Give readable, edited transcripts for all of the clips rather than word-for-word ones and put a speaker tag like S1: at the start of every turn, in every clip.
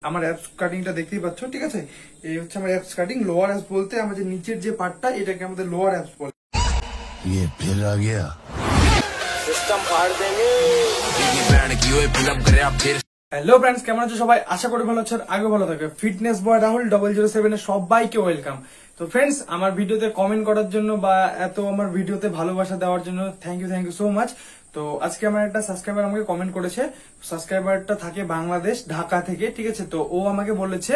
S1: আমার অ্যাপস কাটিংটা দেখতেই পাচ্ছ, ঠিক আছে। এই হচ্ছে আমার অ্যাপস কাটিং। লোয়ার অ্যাপস বলতে আমাদের নিচের যে পার্টটা, এটাকে আমাদের লোয়ার অ্যাপস বলে।
S2: ये फिर आ गया
S3: सिस्टम फाड़ देंगे।
S1: হ্যালো ফ্রেন্ডস, কেমন আছো সবাই? আশা করি ভালো আছো, আগে ভালো থাকবে। ফিটনেস বয় রাহুল 007 এ সবাইকে ওয়েলকাম। তো ফ্রেন্ডস, আমার ভিডিওতে কমেন্ট করার জন্য বা এত আমার ভিডিওতে ভালোবাসা দেওয়ার জন্য থ্যাংক ইউ সো মাচ। তো আজকে আমার একটা সাবস্ক্রাইবার আমাকে কমেন্ট করেছে। সাবস্ক্রাইবারটা থাকে বাংলাদেশ, ঢাকা থেকে, ঠিক আছে। তো ও আমাকে বলেছে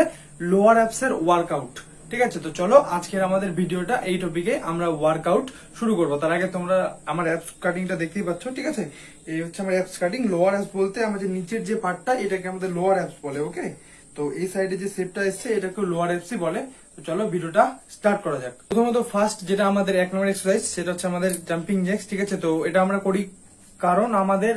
S1: লোয়ার অ্যাপস এর ওয়ার্কআউট, ঠিক আছে। তো চলো আজকের আমাদের ভিডিওটা এই টপিকে আমরা ওয়ার্কআউট শুরু করবো। তার আগে তোমরা আমার অ্যাপস কাটিংটা দেখতেই পাচ্ছ, ঠিক আছে। এই হচ্ছে আমার অ্যাপস কাটিং। লোয়ার অ্যাপস বলতে আমাদের নিচের যে পার্টটা, এটাকে আমাদের লোয়ার অ্যাপস বলে, ওকে। তো এই সাইডে যে শেপটা এসছে, এটাকে লোয়ার অ্যাপসই বলে। তো চলো ভিডিওটা স্টার্ট করা যাক। প্রথমত ফার্স্ট যেটা আমাদের 1 নম্বর এক্সারসাইজ, সেটা হচ্ছে আমাদের জাম্পিং জ্যাক্স, ঠিক আছে। তো এটা আমরা করি কারণ আমাদের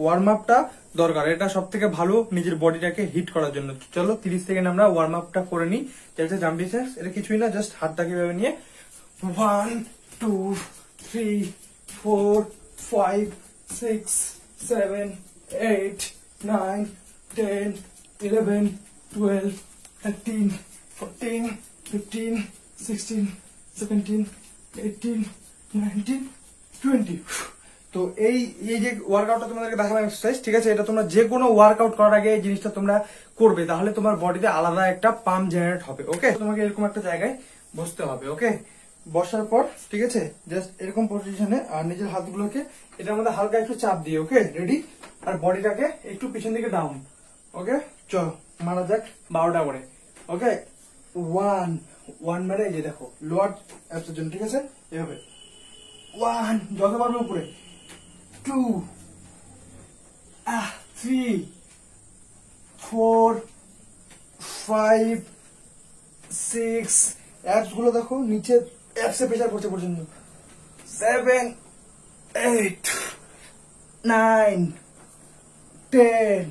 S1: ওয়ার্ম আপটা দরকার। এটা সব থেকে ভালো নিজের বডিটাকে হিট করার জন্য। চলো 30 সেকেন্ড আমরা ওয়ার্ম আপটা করে নিই। যেটা জাম্পিং জ্যাক্স, এটা কিছুই না, জাস্ট হাতটাকে ভেবে নিয়ে 1 2 3 4 5 6 7 8 9 10 11 12 13 14 15 16 17 18 19 20। তো এই যে ওয়ার্কআউটটা তোমাদেরকে দেখালাম এক্সারসাইজ, ঠিক আছে। এটা তোমরা যে কোনো ওয়ার্কআউট করার আগে এই জিনিসটা তোমরা করবে, তাহলে তোমার বডিতে আলাদা একটা পাম্প জেনারেট হবে, ওকে। তোমাকে এরকম একটা জায়গায় বসতে হবে, ওকে। বসার পর, ঠিক আছে, জাস্ট এরকম পজিশনে আর নিজের হাতগুলোকে এটার মধ্যে হালকা একটু চাপ দিয়ে, ওকে, রেডি। আর বডিটাকে একটু পিছন দিকে ডাউন, ওকে। চলো মারা যাক 12টা করে, ওকে। 1 মানে এই যে দেখো লোয়ার অ্যাপসের জন্য, ঠিক আছে, এভাবে 1 যত পারবে উপরে, 2 3 4 5 6 অ্যাপস গুলো দেখো নিচে অ্যাপসে প্রেসার পড়ছে পর্যন্ত, 7 8 9 10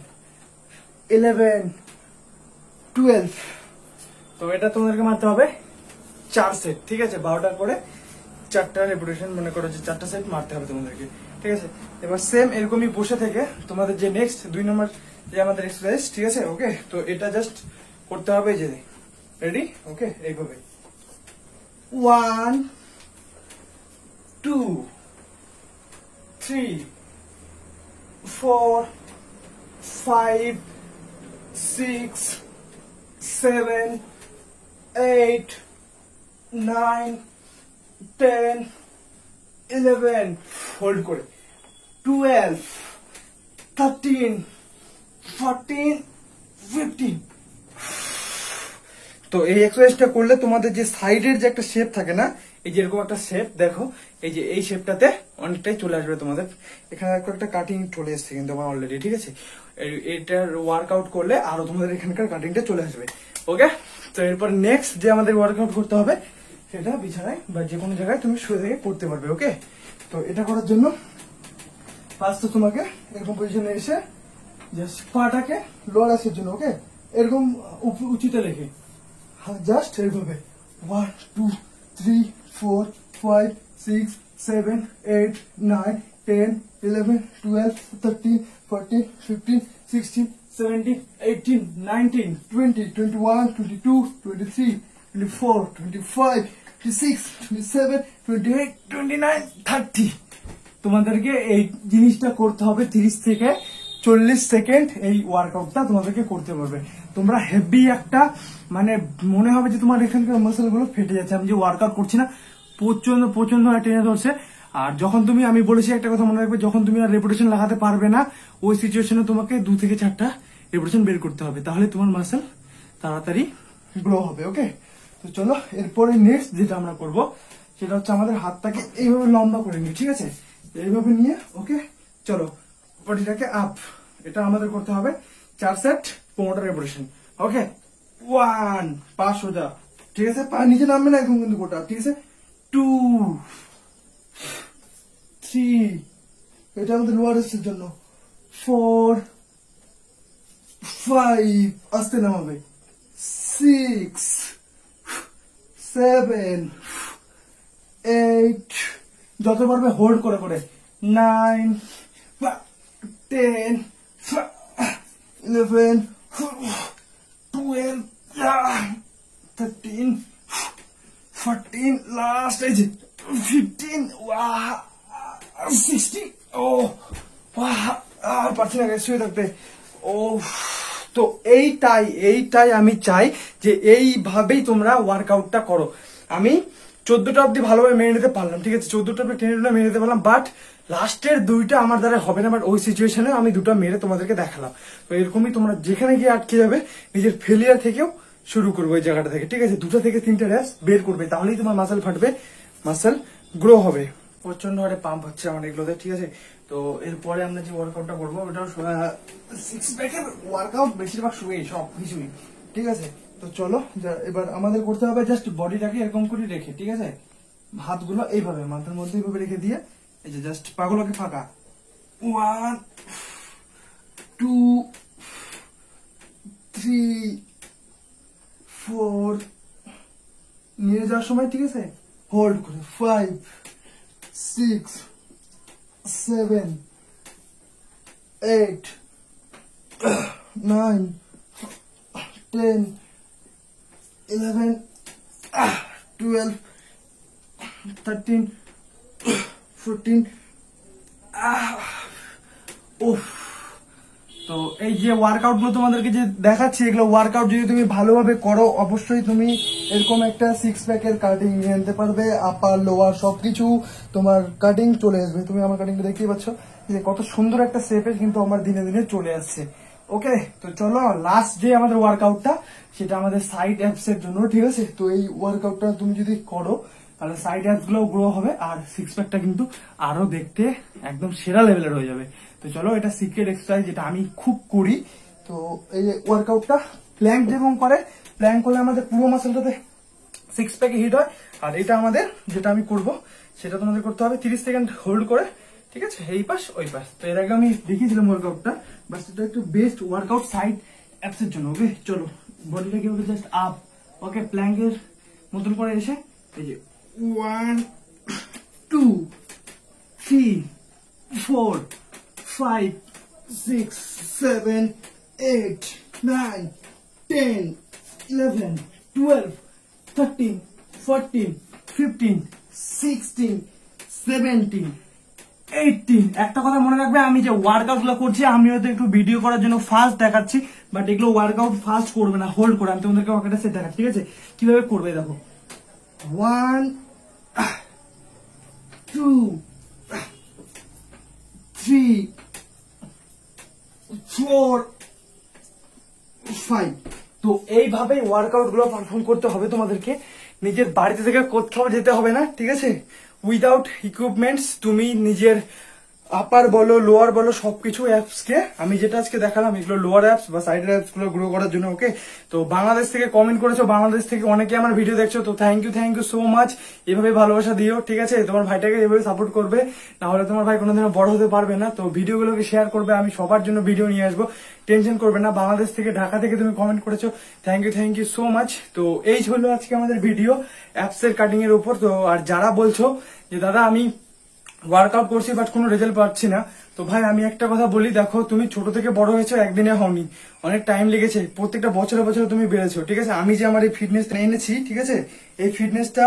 S1: 11 12। তো এটা তোমাদেরকে মারতে হবে 4 সেট, ঠিক আছে। 12টা করে 4টা রেপুটেশন, মনে করো যে 4টা সেট মারতে হবে তোমাদেরকে, ঠিক আছে। এবার সেম এরকমই বসে থেকে তোমাদের যে নেক্সট 2 নম্বর যে আমাদের এক্সারসাইজ, ঠিক আছে, ওকে। তো এটা জাস্ট করতে হবে যে রেডি, ওকে, এইভাবে 1 2 3 4 5 6 7 8 9 10 11 হোল্ড করে 12 13 14 15। তো এই এক্সারসাইজটা করলে তোমাদের যে সাইডের যে একটা শেপ থাকে না, এই যে এরকম একটা শেপ দেখো, এই যে এই শেপটাতে অনেকটাই চলে আসবে তোমাদের। এখানে একটা কাটিং চলে এসছে কিন্তু আমার অলরেডি, ঠিক আছে। এটার ওয়ার্কআউট করলে আরো তোমাদের এখানকার কাটিংটা চলে আসবে, ওকে। তো এরপর নেক্সট যে আমাদের ওয়ার্কআউট করতে হবে, সেটা বিছানায় বা যে কোনো জায়গায় তুমি শুয়ে থেকে করতে পারবে, ওকে। তো এটা করার জন্য ফার্স্ট তো তোমাকে এরকম পজিশনে এসে জাস্ট পাটাকে লোয়ার অ্যাপসের জন্য, ওকে, এরকম উঁচুতে রেখে জাস্ট এইভাবে 1 2 3 4 5 6 7 8 9 10 11 12 13 14 15 16 17 18 19 20 21 22 23 24 25 26 27 28 29 30। তোমাদেরকে এই জিনিসটা করতে হবে 30 থেকে 40 সেকেন্ড। এই ওয়ার্কআউটটা তোমাদেরকে করতে পারবে। তোমরা হেভি একটা, মানে মনে হবে যে তোমার এখানকার মাসেল গুলো ফেটে যাচ্ছে। আমি যে ওয়ার্কআউট করছি না, প্রচন্ড প্রচন্ড টেনে ধরছে। আর যখন তুমি, আমি বলেছি একটা কথা মনে রাখবে, যখন তুমি আর রেপুটেশন লাগাতে পারবে না, ওই সিচুয়েশনে তোমাকে 2 থেকে 4টা রেপুটেশন বের করতে হবে, তাহলে তোমার মাসেল তাড়াতাড়ি গ্রো হবে, ওকে। তো চলো এরপরে নেক্সট যেটা আমরা করব, সেটা হচ্ছে আমাদের হাতটাকে এইভাবে লম্বা করে নিই, ঠিক আছে, এইভাবে নিয়ে, ওকে। চলো বডিটাকে আপ, এটা আমাদের করতে হবে 4 সেট 15টা রেপুটেশন, ওকে। 1 পা সোজা, ঠিক আছে, পা নিচে নামবে না একদম কিন্তু গোটা, ঠিক আছে। 2 3, এটা আমাদের লোয়ার এর জন্য। 4 5, আস্তে নামাবে। 6 7 8, যত পারবে হোল্ড করে করে। 9 10 11 13, 14, লাস্ট এই যে 15, 16, ও আর পারছি না শুয়ে থাকতে। ও তো এইটাই আমি চাই যে এইভাবেই তোমরা ওয়ার্কআউটটা করো। আমি 14টা অব্দি ভালোভাবে মেনে নিতে পারলাম, ঠিক আছে, 14টা অব্দি টেনে মেনে নিতে পারলাম, বাট লাস্টের 2টা আমার দ্বারা হবে না। বাট ওই সিচুয়েশনে আমি 2টা মেরে তোমাদেরকে দেখালাম। তো এরকমই তোমরা যেখানে গিয়ে আটকে যাবে নিজের ফেলিয়ার থেকেও শুরু করবে ওই জায়গাটা থেকে, ঠিক আছে। 2টা থেকে 3টা রেপস বের করবে, তাহলেই তোমার মাসেল ফাটবে, মাসেল গ্রো হবে। প্রচন্ড হারে পাম্প হচ্ছে আমার এগুলোতে, ঠিক আছে। তো এরপরে আমরা যে ওয়ার্কআউটটা করবো ওটা 6 প্যাকের ওয়ার্কআউট, বেশিরভাগ শুয়েই সব কিছুই, ঠিক আছে। তো চলো এবার আমাদের করতে হবে জাস্ট বডিটাকে এরকম করে রেখে, ঠিক আছে, হাতগুলো এইভাবে মাথার মধ্যে এইভাবে রেখে দিয়ে এই যে জাস্ট পাগুলোকে ফাঁকা, 1 2 3 4 নিয়ে যাওয়ার সময়, ঠিক আছে, হোল্ড করে 5 6 7 8 9 10 11 12 13 14 উফ। তো এই যে ওয়ার্কআউট গুলো তোমাদেরকে যে দেখাচ্ছি, এগুলো ওয়ার্কআউট যদি তুমি ভালোভাবে করো অবশ্যই তুমি এরকম একটা 6 প্যাকের কাটিং নিয়ে আনতে পারবে। আপার লোয়ার সবকিছু তোমার কাটিং চলে আসবে। তুমি আমার কাটিংটা দেখতেই পাচ্ছ যে কত সুন্দর একটা শেপে কিন্তু আমার দিনে দিনে চলে আসছে। ওকে, তো চলো লাস্ট যে আমাদের ওয়ার্কআউটটা সেটা আমাদের সাইড অ্যাপস এর জন্য, ঠিক আছে। তো এই ওয়ার্কআউটটা তুমি যদি করো তাহলে সাইড অ্যাপস গুলো গ্রো হবে আর 6 প্যাকটা কিন্তু আরো দেখতে একদম সেরা লেভেলের হয়ে যাবে। তো চলো এটা সিক্রেট এক্সারসাইজ, যেটা আমি খুব করি। তো এই ওয়ার্কআউটটা প্ল্যাঙ্ক যেরকম করে, প্ল্যাঙ্ক করলে আমাদের পুরো মাসেলটাতে 6 প্যাকে হিট হয়। আর এটা আমাদের যেটা আমি করব সেটা তোমাদের করতে হবে 30 সেকেন্ড হোল্ড করে, ঠিক আছে, এই পাশ ওই পাশ। তো এর আগে আমি দেখিয়েছিলাম ওয়ার্কআউটটা, বাস এটা একটু বেস্ট ওয়ার্কআউট সাইড অ্যাপস এর জন্য। ওকে চলো বডিটা কিভাবে জাস্ট আপ, ওকে, প্ল্যাঙ্কের মতন করে এসে এই যে 1 2 3 4 5 6 7 8 9 10 11 12 13 14 15 16 17 18। একটা কথা মনে রাখবে, আমি যে ওয়ার্কআউট গুলো করছি আমি হয়তো একটু ভিডিও করার জন্য ফাস্ট দেখাচ্ছি, বাট এগুলো ওয়ার্কআউট ফাস্ট করবে না, হোল্ড করে। আমি তোমাদেরকে ওয়ার্কআউটটা সেট দেখাচ্ছি, ঠিক আছে, কিভাবে করবে দেখো। 1 2 3 4 5। তো এইভাবে ওয়ার্কআউট গুলো পারফর্ম করতে হবে তোমাদেরকে। নিজের বাড়িতে থেকে কোথাও যেতে হবে না, ঠিক আছে, উইদাউট ইকুইপমেন্টস তুমি নিজের আপার বলো লোয়ার বলো সবকিছু অ্যাপস কে আমি যেটা আজকে দেখালাম এগুলো লোয়ার অ্যাপস বা সাইডের অ্যাপস গুলো গ্রো করার জন্য। ওকে, তো বাংলাদেশ থেকে কমেন্ট করেছো, বাংলাদেশ থেকে অনেকে আমার ভিডিও দেখছো, তো থ্যাংক ইউ সো মাচ। এভাবে ভালোবাসা দিও, ঠিক আছে, তোমার ভাইটাকে এভাবে সাপোর্ট করবে, না হলে তোমার ভাই কোনোদিনও বড় হতে পারবে না। তো ভিডিওগুলোকে শেয়ার করবে, আমি সবার জন্য ভিডিও নিয়ে আসবো, টেনশন করবে না। বাংলাদেশ থেকে ঢাকা থেকে তুমি কমেন্ট করেছো, থ্যাংক ইউ সো মাচ। তো এই হলো আজকে আমাদের ভিডিও অ্যাপস এর কাটিং এর উপর। তো আর যারা বলছো যে দাদা আমি ওয়ার্কআউট করছি বাট কোনো রেজাল্ট পাচ্ছি না, তো ভাই আমি একটা কথা বলি, দেখো তুমি ছোট থেকে বড় হয়েছো, একদিনে হওনি, অনেক টাইম লেগেছে, প্রত্যেকটা বছরে বছরে তুমি বেড়েছো, ঠিক আছে। আমি যে আমার এই ফিটনেসটা এনেছি, ঠিক আছে, এই ফিটনেসটা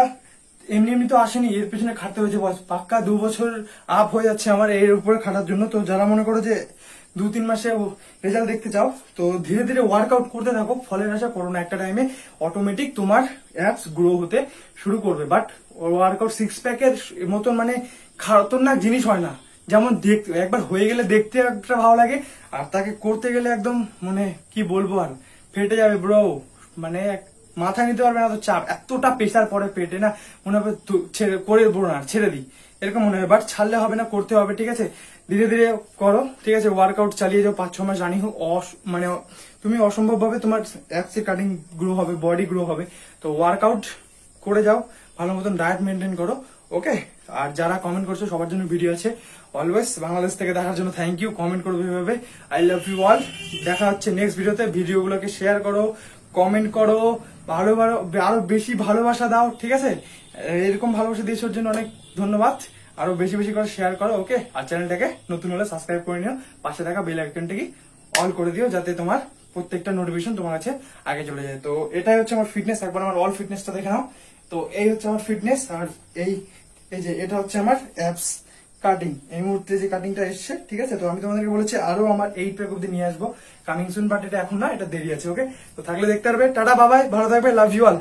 S1: এমনি এমনি তো আসেনি, এর পেছনে খাটতে হয়েছে, পাক্কা 2 বছর আপ হয়ে যাচ্ছে আমার এর উপরে খাটার জন্য। তো যারা মনে করো যে 2-3 মাসে রেজাল্ট দেখতে চাও, তো ধীরে ধীরে ওয়ার্কআউট করতে থাকো, ফলের আশা করো না, একটা টাইমে অটোমেটিক তোমার অ্যাপস গ্রো হতে শুরু করবে। বাট ওয়ার্কআউট 6 প্যাকের মতন মানে খতরনাক জিনিস হয় না। যেমন দেখতে একবার হয়ে গেলে দেখতে একটা ভালো লাগে, আর তাকে করতে গেলে একদম মানে কি বলবো আর ফেটে যাবে ব্রো, মানে মাথা নিতে পারবে না, তো চাপ এতটা প্রেসার পরে পেটে না, মনে হবে ছেড়ে করে দেবো না, ছেড়ে দিই এরকম মনে হয়। বাট ছাড়লে হবে না, করতে হবে, ঠিক আছে, ধীরে ধীরে করো, ঠিক আছে, ওয়ার্কআউট চালিয়ে যাও, 5-6 মাস জানি হোক, মানে তুমি অসম্ভব ভাবে তোমার অ্যাপসে কাটিং গ্রো হবে, বডি গ্রো হবে। তো ওয়ার্কআউট করে যাও, ভালো মতন ডায়েট মেনটেন করো। ওকে, আর যারা কমেন্ট করছো সবার জন্য ভিডিও আছে অলওয়েজ। বাংলাদেশ থেকে দেখার জন্য থ্যাংক ইউ, কমেন্ট করবে এভাবে। I love you all. দেখা হচ্ছে নেক্সট ভিডিওতে। ভিডিওগুলোকে শেয়ার করো, কমেন্ট করো, ভালো আরো বেশি ভালোবাসা দাও, ঠিক আছে। এরকম ভালোবাসা দিয়েছোর জন্য অনেক ধন্যবাদ। আরো বেশি বেশি করে শেয়ার করো। ওকে, আর চ্যানেলটাকে নতুন হলে সাবস্ক্রাইব করে নিও, পাশে থাকা বেল আইকনটাকে অল করে দিও, যাতে তোমার প্রত্যেকটা নোটিফিকেশন তোমার কাছে আগে চলে যায়। তো এটাই হচ্ছে আমার ফিটনেস, একবার আমার অল ফিটনেসটা দেখে নাও। তো এই হচ্ছে আমার ফিটনেস, আর এই এই যে এটা হচ্ছে আমার অ্যাপস কাটিং, এই মুহূর্তে যে কাটিংটা এসছে, ঠিক আছে। তো আমি তোমাদেরকে বলেছি আরো আমার 8 প্যাক অব্দি নিয়ে আসবো, কামিং সুন, বাট এটা এখন না, এটা দেরি আছে। ওকে, তো থাকলে দেখতে পারবে। টাটা, বাবাই, ভালো থাকবে, লাভ ইউ অল।